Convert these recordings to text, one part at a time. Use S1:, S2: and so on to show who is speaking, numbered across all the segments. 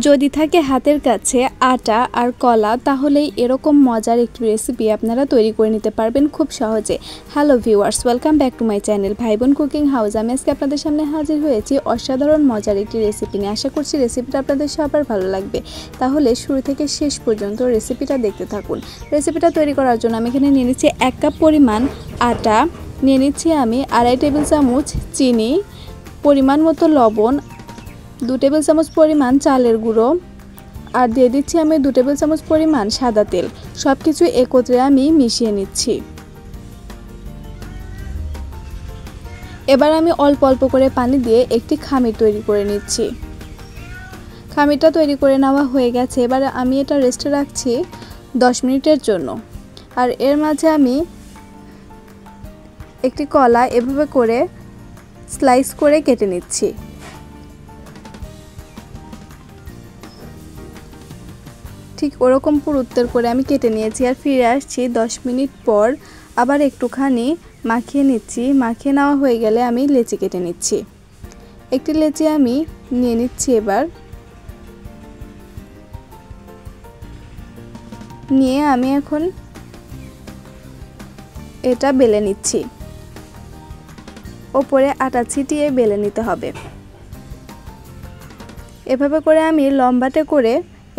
S1: যদি থাকে হাতের কাছে আটা আর কলা তাহলেই এরকম মজার একটি রেসিপি আপনারা তৈরি করে নিতে পারবেন খুব সহজে। Hello viewers, welcome back to my channel ভাইবোন কুকিং হাউস। আমি আজকে আপনাদের সামনে হাজির হয়েছি অসাধারণ মজার একটি রেসিপি নিয়ে। আশা করছি রেসিপিটা আপনাদের সবার ভালো লাগবে। তাহলে শুরু থেকে শেষ পর্যন্ত রেসিপিটা দেখতে থাকুন। রেসিপিটা তৈরি করার জন্য আমি এখানে নিয়ে নিচ্ছি 1 কাপ পরিমাণ আটা, নিয়ে নিচ্ছি আমি 2.5 টেবিল চামচ চিনি, পরিমাণ মতো লবণ, 2 টেবিল চামচ পরিমাণ চালের গুঁড়ো, আর দিয়ে দিচ্ছি আমি 2 টেবিল চামচ পরিমাণ সাদা তেল। সব কিছু একত্রে আমি মিশিয়ে নিচ্ছি। এবার আমি অল্প অল্প করে পানি দিয়ে একটি খামির তৈরি করে নিচ্ছি। খামিরটা তৈরি করে নেওয়া হয়ে গেছে। এবার আমি এটা রেস্টে রাখছি 10 মিনিটের জন্য। আর এর মাঝে আমি একটি কলা এভাবে করে স্লাইস করে কেটে নিচ্ছি। ঠিক ওরকম পুরুত্বের করে আমি কেটে নিয়েছি। আর ফিরে আসছি 10 মিনিট পর। আবার একটুখানি মাখিয়ে নিচ্ছি। মাখিয়ে নেওয়া হয়ে গেলে আমি লেচি কেটে নিচ্ছি। একটি লেচি আমি নিয়ে নিচ্ছি। এবার নিয়ে আমি এখন এটা বেলে নিচ্ছি। ওপরে আটা ছিটিয়ে বেলে নিতে হবে। এভাবে করে আমি লম্বাটে করে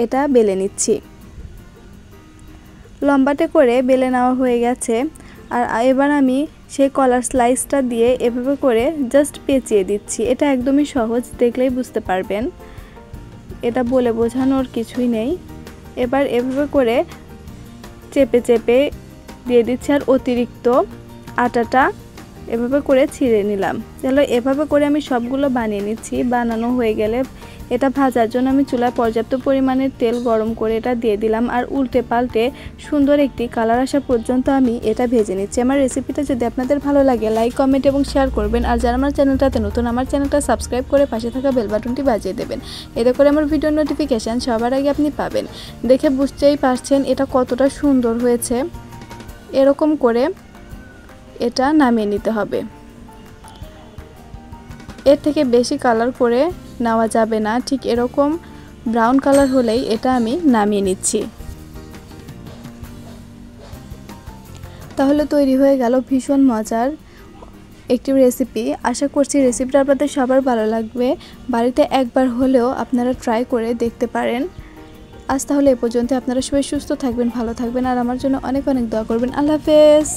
S1: এটা বেলে নিচ্ছি। লম্বাটে করে বেলে নেওয়া হয়ে গেছে। আর এবার আমি সেই কলার স্লাইসটা দিয়ে এভাবে করে জাস্ট পেঁচিয়ে দিচ্ছি। এটা একদমই সহজ, দেখলেই বুঝতে পারবেন। এটা বলে বোঝানোর কিছুই নেই। এবার এভাবে করে চেপে চেপে দিয়ে দিচ্ছি। আর অতিরিক্ত আটাটা এভাবে করে ছিঁড়ে নিলাম। তাহলে এভাবে করে আমি সবগুলো বানিয়ে নিচ্ছি। বানানো হয়ে গেলে এটা ভাজার জন্য আমি চুলায় পর্যাপ্ত পরিমাণের তেল গরম করে এটা দিয়ে দিলাম। আর উল্টে পাল্টে সুন্দর একটি কালার আসা পর্যন্ত আমি এটা ভেজে নিচ্ছি। আমার রেসিপিটা যদি আপনাদের ভালো লাগে লাইক, কমেন্ট এবং শেয়ার করবেন। আর যারা আমার চ্যানেলটাতে নতুন, আমার চ্যানেলটা সাবস্ক্রাইব করে পাশে থাকা বেল বাটনটি বাজিয়ে দেবেন। এতে করে আমার ভিডিওর নোটিফিকেশান সবার আগে আপনি পাবেন। দেখে বুঝতেই পারছেন এটা কতটা সুন্দর হয়েছে। এরকম করে এটা নামিয়ে নিতে হবে। এর থেকে বেশি কালার করে নেওয়া যাবে না। ঠিক এরকম ব্রাউন কালার হলেই এটা আমি নামিয়ে নিচ্ছি। তাহলে তৈরি হয়ে গেল ভীষণ মজার একটি রেসিপি। আশা করছি রেসিপিটা আপনাদের সবার ভালো লাগবে। বাড়িতে একবার হলেও আপনারা ট্রাই করে দেখতে পারেন। আজ তাহলে এ পর্যন্ত। আপনারা সবাই সুস্থ থাকবেন, ভালো থাকবেন আর আমার জন্য অনেক অনেক দোয়া করবেন। আল্লাহ হাফেজ।